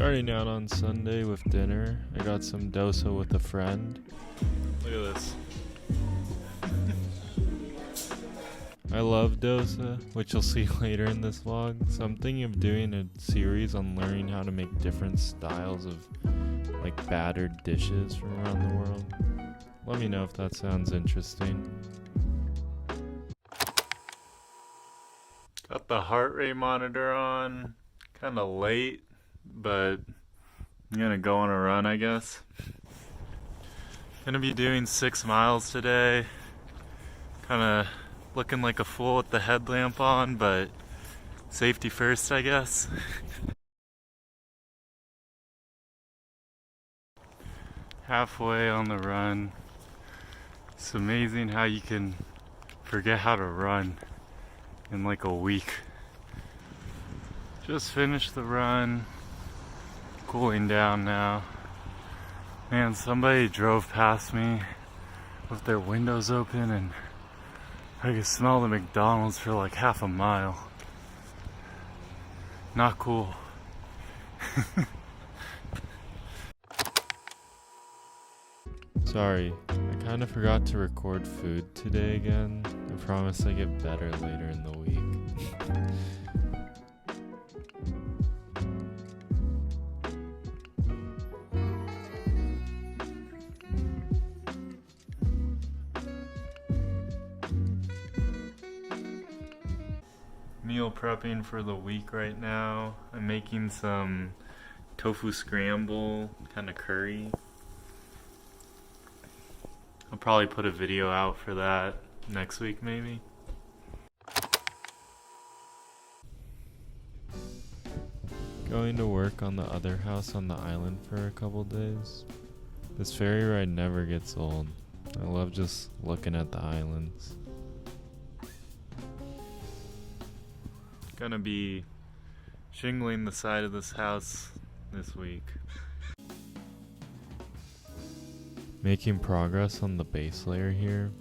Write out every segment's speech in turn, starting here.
Starting out on Sunday with dinner, I got some dosa with a friend. Look at this. I love dosa, which you'll see later in this vlog, so I'm thinking of doing a series on learning how to make different styles of like battered dishes from around the world. Let me know if that sounds interesting. Got the heart rate monitor on, kind of late, but I'm gonna go on a run, I guess. Gonna be doing 6 miles today. Kinda looking like a fool with the headlamp on, but safety first, I guess. Halfway on the run. It's amazing how you can forget how to run in like a week. Just finished the run. Cooling down now. Man, somebody drove past me with their windows open and I could smell the McDonald's for like half a mile. Not cool. Sorry, I kind of forgot to record food today again. I promise I get better later in the week. Meal prepping for the week right now. I'm making some tofu scramble, kind of curry. I'll probably put a video out for that next week maybe. Going to work on the other house on the island for a couple days. This ferry ride never gets old. I love just looking at the islands. Gonna be shingling the side of this house this week. Making progress on the base layer here.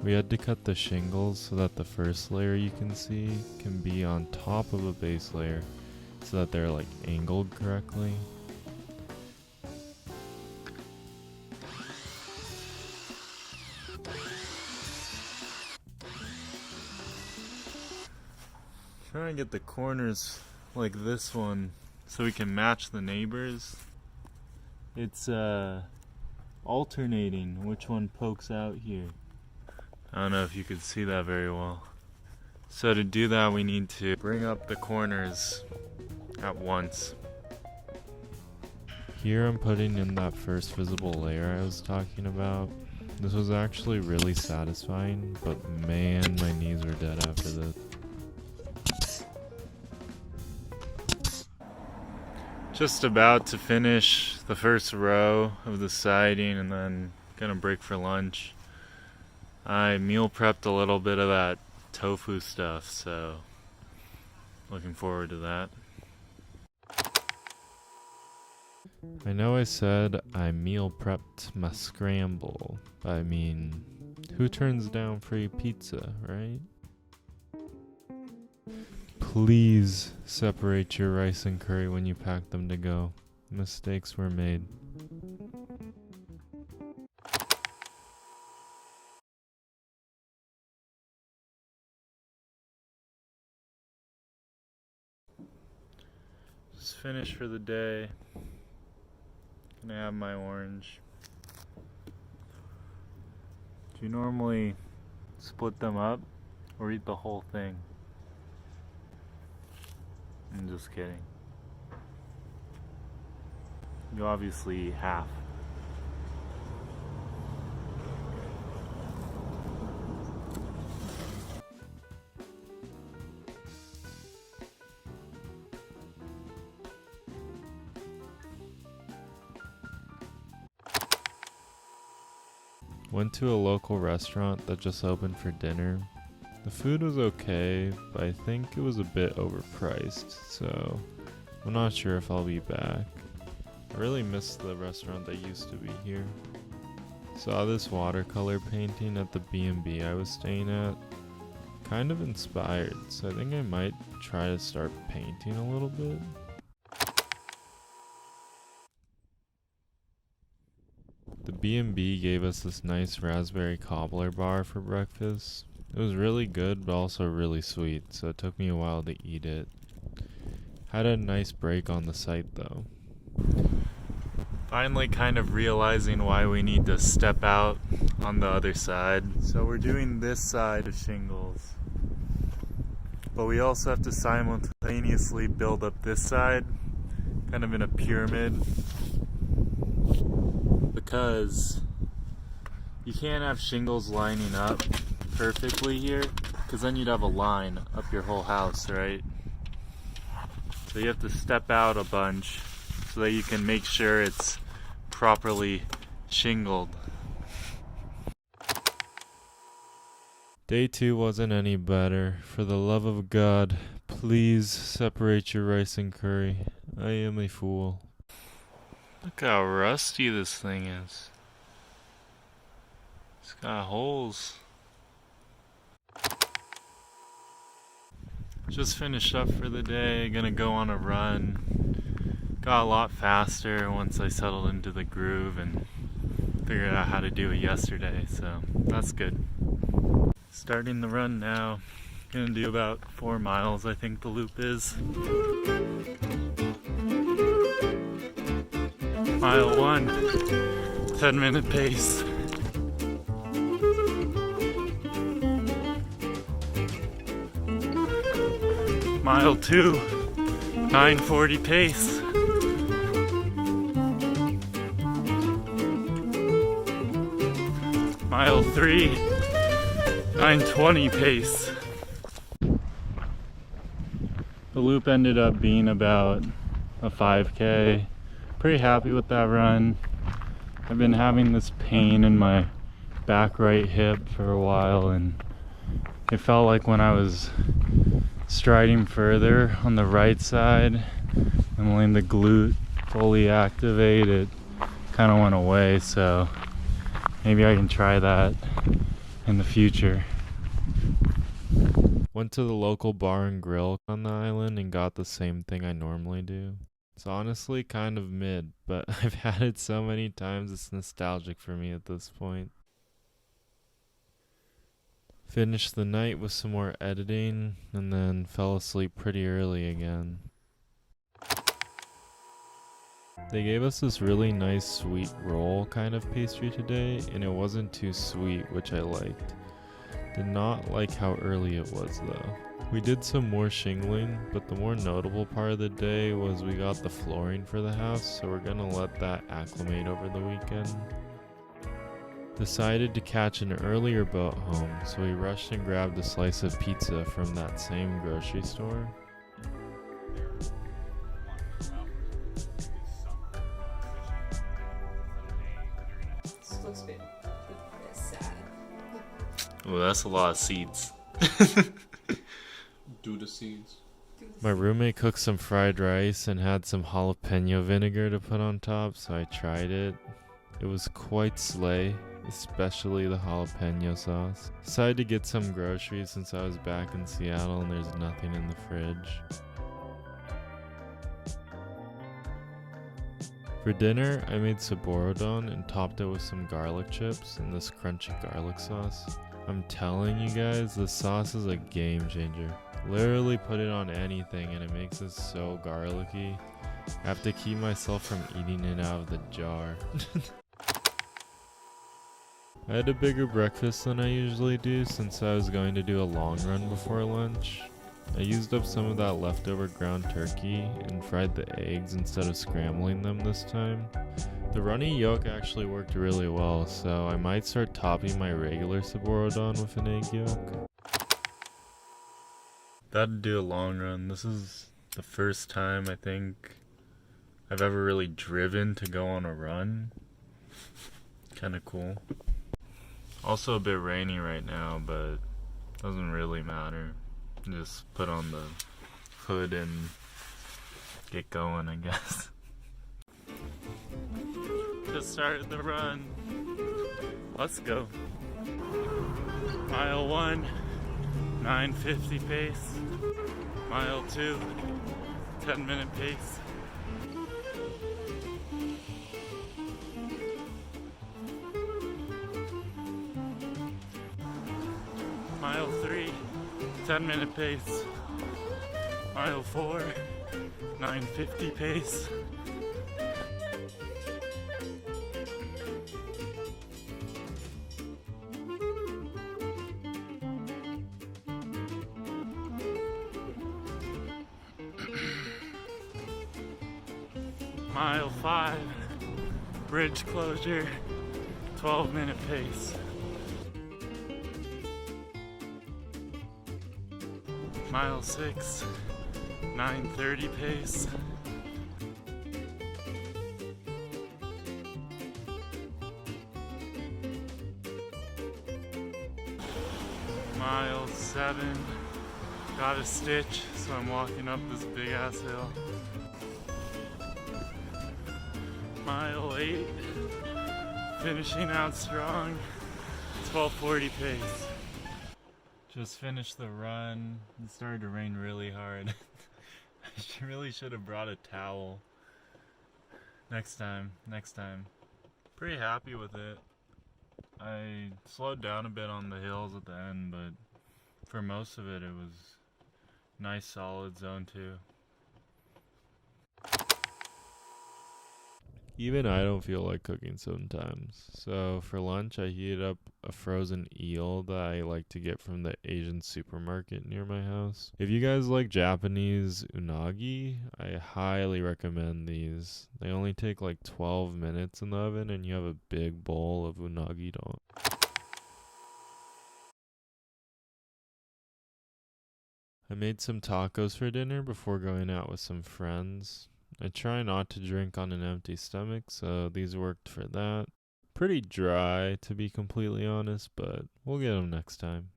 We had to cut the shingles so that the first layer you can see can be on top of a base layer so that they're like angled correctly. Trying to get the corners like this one so we can match the neighbors. It's alternating which one pokes out here. I don't know if you could see that very well. So to do that we need to bring up the corners at once. Here I'm putting in that first visible layer I was talking about. This was actually really satisfying, but man, my knees were dead after this. Just about to finish the first row of the siding and then gonna break for lunch. I meal prepped a little bit of that tofu stuff, so looking forward to that. I know I said I meal prepped my scramble, but I mean, who turns down free pizza, right? Please separate your rice and curry when you pack them to go. Mistakes were made. Just finished for the day. Gonna have my orange. Do you normally split them up or eat the whole thing? I'm just kidding. You obviously eat half. Went to a local restaurant that just opened for dinner. The food was okay, but I think it was a bit overpriced, so I'm not sure if I'll be back. I really miss the restaurant that used to be here. Saw this watercolor painting at the B&B I was staying at. Kind of inspired, so I think I might try to start painting a little bit. B&B gave us this nice raspberry cobbler bar for breakfast. It was really good, but also really sweet, so it took me a while to eat it. Had a nice break on the site though. Finally kind of realizing why we need to step out on the other side. So we're doing this side of shingles. But we also have to simultaneously build up this side, kind of in a pyramid. Because you can't have shingles lining up perfectly here, because then you'd have a line up your whole house, right? So you have to step out a bunch so that you can make sure it's properly shingled. Day 2 wasn't any better. For the love of God, please separate your rice and curry. I am a fool. Look how rusty this thing is. It's got holes. Just finished up for the day, gonna go on a run. Got a lot faster once I settled into the groove and figured out how to do it yesterday, so that's good. Starting the run now. Gonna do about 4 miles, I think the loop is. Mile 1, 10-minute pace. Mile 2, 9:40 pace. Mile 3, 9:20 pace. The loop ended up being about a 5K. Pretty happy with that run. I've been having this pain in my back right hip for a while, and it felt like when I was striding further on the right side and letting the glute fully activate, it kind of went away, so maybe I can try that in the future. Went to the local bar and grill on the island and got the same thing I normally do. It's honestly kind of mid, but I've had it so many times it's nostalgic for me at this point. Finished the night with some more editing and then fell asleep pretty early again. They gave us this really nice sweet roll kind of pastry today, and it wasn't too sweet, which I liked. Did not like how early it was though. We did some more shingling, but the more notable part of the day was we got the flooring for the house, so we're gonna let that acclimate over the weekend. Decided to catch an earlier boat home, so we rushed and grabbed a slice of pizza from that same grocery store. This looks a bit sad. Oh, that's a lot of seeds. Do the seeds. My roommate cooked some fried rice and had some jalapeno vinegar to put on top, so I tried it. It was quite slay, especially the jalapeno sauce. Decided to get some groceries since I was back in Seattle and there's nothing in the fridge. For dinner, I made saborodon and topped it with some garlic chips and this crunchy garlic sauce. I'm telling you guys, this sauce is a game changer. Literally put it on anything and it makes it so garlicky. I have to keep myself from eating it out of the jar. I had a bigger breakfast than I usually do since I was going to do a long run before lunch. I used up some of that leftover ground turkey and fried the eggs instead of scrambling them this time. The runny yolk actually worked really well, so I might start topping my regular saborodon with an egg yolk. That'd do a long run. This is the first time I think I've ever really driven to go on a run. Kinda cool. Also a bit rainy right now, but doesn't really matter. Just put on the hood and get going, I guess. Just started the run. Let's go. Mile 1, 9:50 pace. Mile 2, 10-minute pace. Mile 3, 10-minute pace. Mile 4, 9:50 pace. Mile 5, bridge closure, 12-minute pace. Mile 6, 9:30 pace. Mile 7, got a stitch, so I'm walking up this big ass hill. Mile 8, finishing out strong, 12:40 pace. Just finished the run. It started to rain really hard. I really should have brought a towel. Next time. Pretty happy with it. I slowed down a bit on the hills at the end, but for most of it, it was nice solid zone 2. Even I don't feel like cooking sometimes. So for lunch, I heated up a frozen eel that I like to get from the Asian supermarket near my house. If you guys like Japanese unagi, I highly recommend these. They only take like 12 minutes in the oven and you have a big bowl of unagi don. I made some tacos for dinner before going out with some friends. I try not to drink on an empty stomach, so these worked for that. Pretty dry, to be completely honest, but we'll get them next time.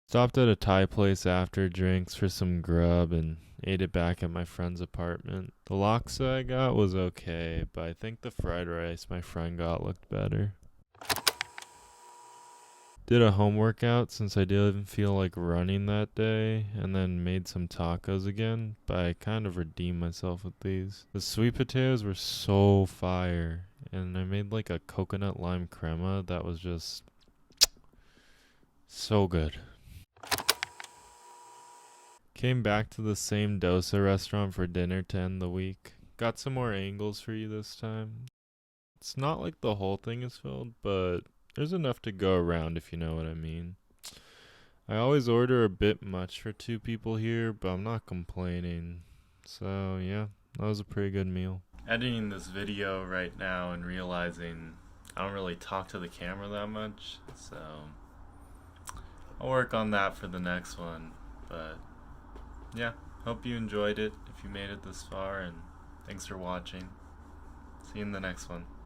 Stopped at a Thai place after drinks for some grub and ate it back at my friend's apartment. The laksa I got was okay, but I think the fried rice my friend got looked better. Did a home workout since I didn't feel like running that day, and then made some tacos again, but I kind of redeemed myself with these. The sweet potatoes were so fire, and I made like a coconut lime crema that was just so good. Came back to the same dosa restaurant for dinner to end the week. Got some more angles for you this time. It's not like the whole thing is filled, but there's enough to go around, if you know what I mean. I always order a bit much for 2 people here, but I'm not complaining. So yeah, that was a pretty good meal. Editing this video right now and realizing I don't really talk to the camera that much, so I'll work on that for the next one. But yeah, hope you enjoyed it if you made it this far, and thanks for watching. See you in the next one.